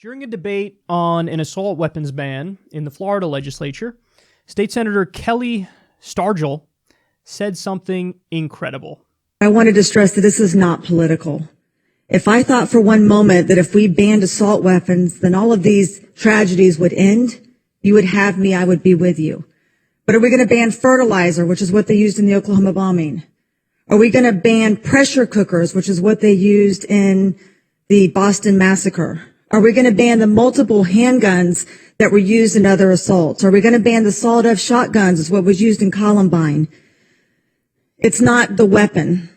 During a debate on an assault weapons ban in the Florida legislature, State Senator Kelli Stargel said something incredible. I wanted to stress that this is not political. If I thought for one moment that if we banned assault weapons, then all of these tragedies would end, you would have me, I would be with you. But are we going to ban fertilizer, which is what they used in the Oklahoma bombing? Are we going to ban pressure cookers, which is what they used in the Boston massacre? Are we going to ban the multiple handguns that were used in other assaults? Are we going to ban the sawed-off shotguns, is what was used in Columbine? It's not the weapon.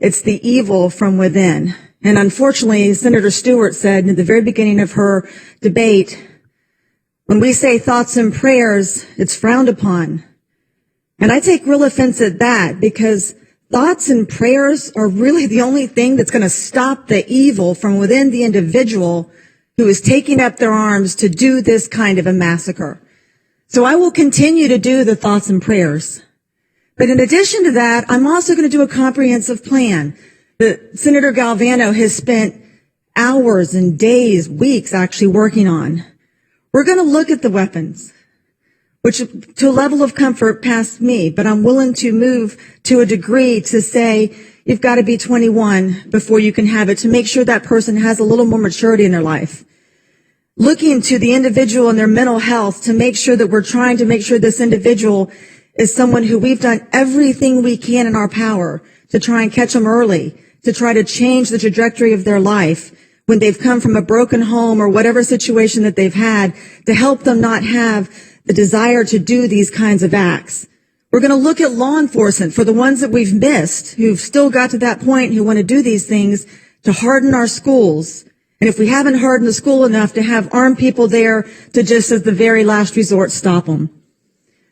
It's the evil from within. And unfortunately, Senator Stewart said in the very beginning of her debate, when we say thoughts and prayers, it's frowned upon. And I take real offense at that, because thoughts and prayers are really the only thing that's going to stop the evil from within the individual who is taking up their arms to do this kind of a massacre. So I will continue to do the thoughts and prayers. But in addition to that, I'm also going to do a comprehensive plan that Senator Galvano has spent hours and days, weeks actually working on. We're going to look at the weapons, which to a level of comfort past me, but I'm willing to move to a degree to say you've got to be 21 before you can have it, to make sure that person has a little more maturity in their life. Looking to the individual and their mental health to make sure that we're trying to make sure this individual is someone who we've done everything we can in our power to try and catch them early, to try to change the trajectory of their life when they've come from a broken home or whatever situation that they've had, to help them not have the desire to do these kinds of acts. We're going to look at law enforcement for the ones that we've missed, who've still got to that point, who want to do these things, to harden our schools. And if we haven't hardened the school enough, to have armed people there to just as the very last resort stop them.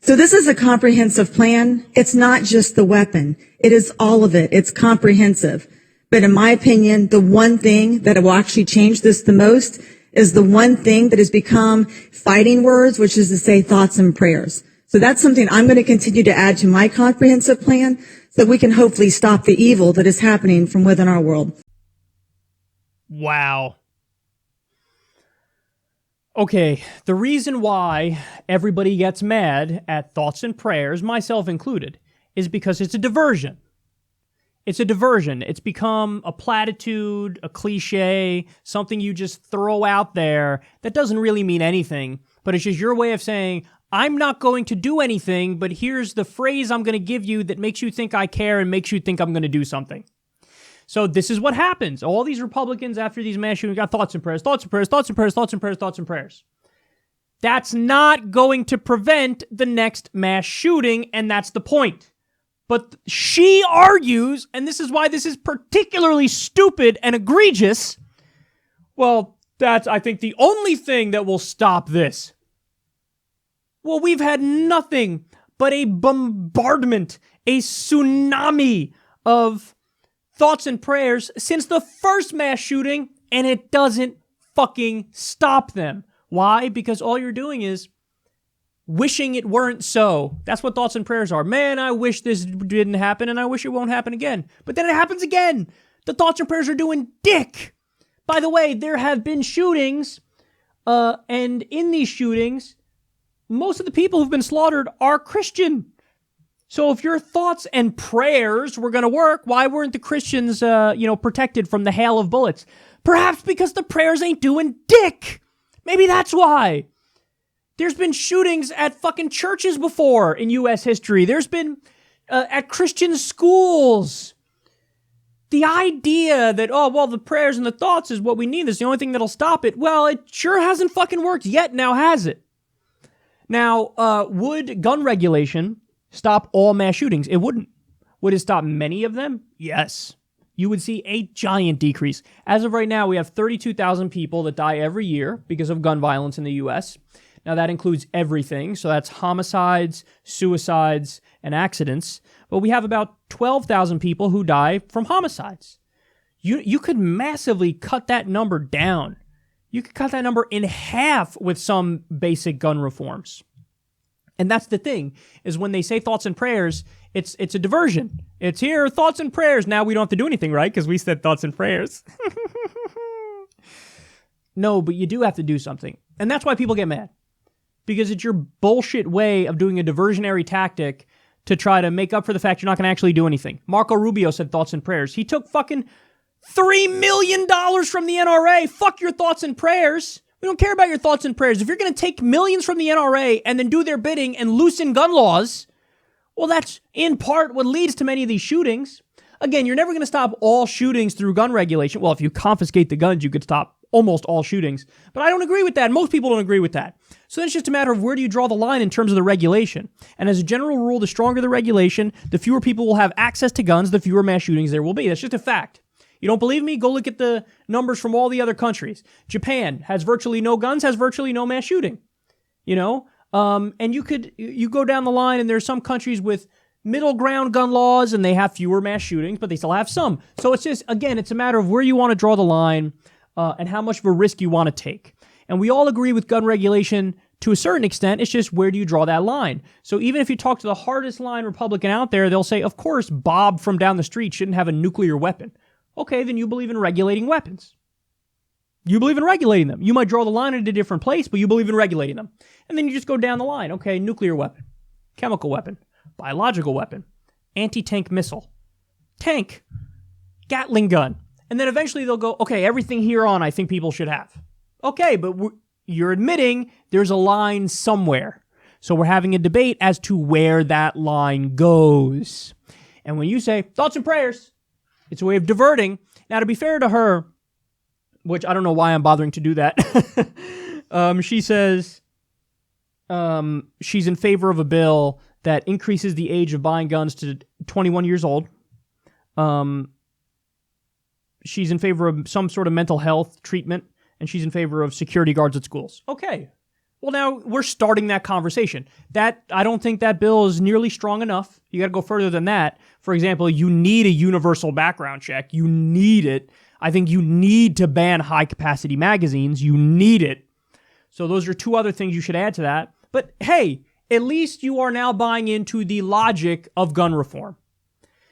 So this is a comprehensive plan. It's not just the weapon. It is all of it. It's comprehensive. But in my opinion, the one thing that will actually change this the most is the one thing that has become fighting words, which is to say thoughts and prayers. So that's something I'm going to continue to add to my comprehensive plan so that we can hopefully stop the evil that is happening from within our world. Wow. Okay, the reason why everybody gets mad at thoughts and prayers, myself included, is because it's a diversion. It's a diversion. It's become a platitude, a cliche, something you just throw out there that doesn't really mean anything, but it's just your way of saying, I'm not going to do anything, but here's the phrase I'm going to give you that makes you think I care and makes you think I'm going to do something. So this is what happens. All these Republicans after these mass shootings got thoughts and prayers, thoughts and prayers, thoughts and prayers, thoughts and prayers, thoughts and prayers. That's not going to prevent the next mass shooting, and that's the point. But she argues, and this is why this is particularly stupid and egregious, well, that's, I think, the only thing that will stop this. Well, we've had nothing but a bombardment, a tsunami of thoughts and prayers since the first mass shooting, and it doesn't fucking stop them. Why? Because all you're doing is wishing it weren't so. That's what thoughts and prayers are. Man, I wish this didn't happen, and I wish it won't happen again. But then it happens again. The thoughts and prayers are doing dick. By the way, there have been shootings, and in these shootings, most of the people who've been slaughtered are Christian. So if your thoughts and prayers were going to work, why weren't the Christians, protected from the hail of bullets? Perhaps because the prayers ain't doing dick. Maybe that's why. There's been shootings at fucking churches before in U.S. history. There's been at Christian schools. The idea that, the prayers and the thoughts is what we need. That's the only thing that'll stop it. Well, it sure hasn't fucking worked yet. Now has it? Now, would gun regulation stop all mass shootings? It wouldn't. Would it stop many of them? Yes. You would see a giant decrease. As of right now, we have 32,000 people that die every year because of gun violence in the U.S. Now, that includes everything. So that's homicides, suicides, and accidents. But we have about 12,000 people who die from homicides. You could massively cut that number down. You could cut that number in half with some basic gun reforms. And that's the thing, is when they say thoughts and prayers, it's a diversion. It's here, thoughts and prayers. Now we don't have to do anything, right? Because we said thoughts and prayers. No, but you do have to do something. And that's why people get mad. Because it's your bullshit way of doing a diversionary tactic to try to make up for the fact you're not going to actually do anything. Marco Rubio said thoughts and prayers. He took fucking $3 million from the NRA. Fuck your thoughts and prayers. We don't care about your thoughts and prayers. If you're going to take millions from the NRA and then do their bidding and loosen gun laws, well, that's in part what leads to many of these shootings. Again, you're never going to stop all shootings through gun regulation. Well, if you confiscate the guns, you could stop almost all shootings. But I don't agree with that. Most people don't agree with that. So then it's just a matter of where do you draw the line in terms of the regulation. And as a general rule, the stronger the regulation, the fewer people will have access to guns, the fewer mass shootings there will be. That's just a fact. You don't believe me? Go look at the numbers from all the other countries. Japan has virtually no guns, has virtually no mass shooting. You know? And you go down the line and there's some countries with middle ground gun laws and they have fewer mass shootings, but they still have some. So it's just, again, it's a matter of where you want to draw the line and how much of a risk you want to take. And we all agree with gun regulation to a certain extent. It's just where do you draw that line? So even if you talk to the hardest line Republican out there, they'll say, of course, Bob from down the street shouldn't have a nuclear weapon. Okay, then you believe in regulating weapons. You believe in regulating them. You might draw the line at a different place, but you believe in regulating them. And then you just go down the line. Okay, nuclear weapon, chemical weapon, biological weapon, anti-tank missile, tank, Gatling gun. And then eventually they'll go, okay, everything here on I think people should have. Okay, but you're admitting there's a line somewhere. So we're having a debate as to where that line goes. And when you say thoughts and prayers, it's a way of diverting. Now, to be fair to her, which I don't know why I'm bothering to do that, she says she's in favor of a bill that increases the age of buying guns to 21 years old. She's in favor of some sort of mental health treatment, and she's in favor of security guards at schools. Okay. Well, now we're starting that conversation. I don't think that bill is nearly strong enough. You got to go further than that. For example, you need a universal background check. You need it. I think you need to ban high-capacity magazines. You need it. So those are two other things you should add to that. But hey, at least you are now buying into the logic of gun reform.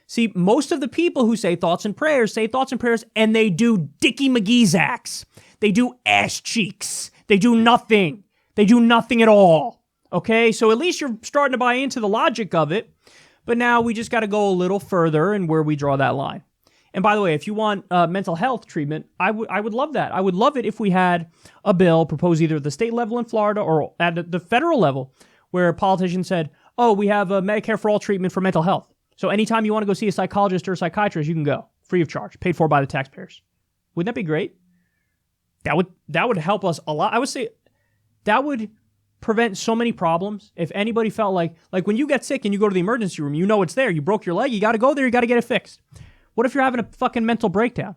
See, most of the people who say thoughts and prayers, and they do Dickie McGee's acts. They do ass cheeks. They do nothing. They do nothing at all. Okay? So at least you're starting to buy into the logic of it. But now we just got to go a little further in where we draw that line. And by the way, if you want mental health treatment, I would love that. I would love it if we had a bill proposed either at the state level in Florida or at the federal level where politicians said, oh, we have a Medicare for all treatment for mental health. So anytime you want to go see a psychologist or a psychiatrist, you can go, free of charge, paid for by the taxpayers. Wouldn't that be great? That would help us a lot. I would say that would prevent so many problems. If anybody felt like when you get sick and you go to the emergency room, you know it's there. You broke your leg, you got to go there, you got to get it fixed. What if you're having a fucking mental breakdown?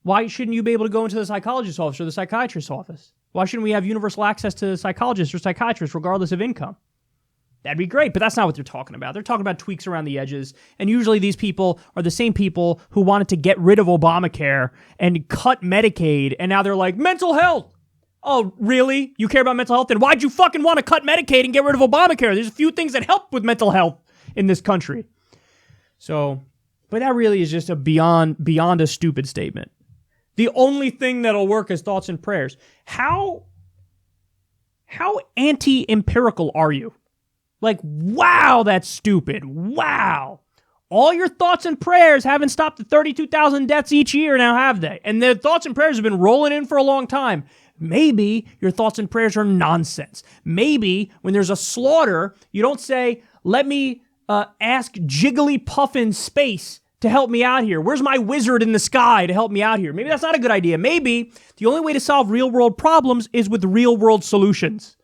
Why shouldn't you be able to go into the psychologist's office or the psychiatrist's office? Why shouldn't we have universal access to psychologists or psychiatrists regardless of income? That'd be great, but that's not what they're talking about. They're talking about tweaks around the edges, and usually these people are the same people who wanted to get rid of Obamacare and cut Medicaid, and now they're like, mental health! Oh, really? You care about mental health? Then why'd you fucking want to cut Medicaid and get rid of Obamacare? There's a few things that help with mental health in this country. So, but that really is just a beyond a stupid statement. The only thing that'll work is thoughts and prayers. How anti-empirical are you? Like, wow, that's stupid. Wow. All your thoughts and prayers haven't stopped the 32,000 deaths each year now, have they? And the thoughts and prayers have been rolling in for a long time. Maybe your thoughts and prayers are nonsense. Maybe when there's a slaughter, you don't say, let me ask Jigglypuff in space to help me out here. Where's my wizard in the sky to help me out here? Maybe that's not a good idea. Maybe the only way to solve real-world problems is with real-world solutions.